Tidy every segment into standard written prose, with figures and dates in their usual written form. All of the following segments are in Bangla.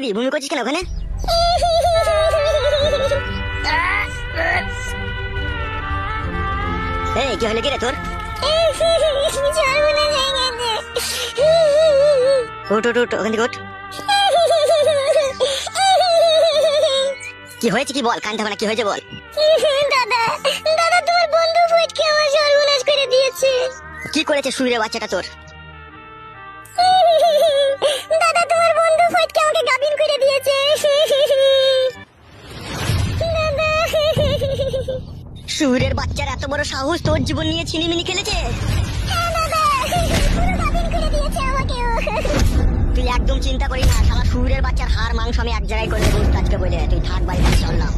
কি ভূমি করছিস কেন ওখানে? এই কি হলো কি রে তোর? উঠ উঠ উঠ ওখান থেকে উঠ। কি হয়েছে কি বল, কানতে হবে না, কি হয়েছে বল। দাদা দাদা তোমার বন্ধু ফটকে আমার সর্বনাশ করে দিয়েছে। কি করেছে শুইরে বাচ্চাটা তোর? দাদা তোমার বন্ধু ফটকে আমাকে গাবিন করে দিয়েছে। দাদা শুইরের বাচ্চার এত বড় সাহস, তোর জীবন নিয়ে ছিনিমিনি খেলেছে। দাদা পুরো গাবিন করে দিয়েছে আমাকে। তুই একদম চিন্তা করি না, শালা শুইরের বাচ্চার হাড় মাংস আমি এক জায়গায় করে দেবো আজকে বলে। তুই থাক বাড়িতে, চল না।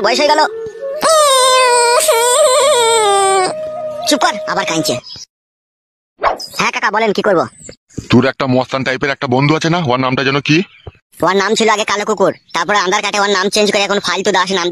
বয়স হয়ে গেল, চুপ কর, আবার কাঁদছে। হ্যাঁ কাকা বলেন, কি করবো? তোর একটা মস্তান টাইপের একটা বন্ধু আছে না, ওর নামটা যেন কি? ওর নাম ছিল আগে কালো কুকুর, তারপরে আধার কার্ডে ওর নাম চেঞ্জ করে এখন ফালতু দাস নাম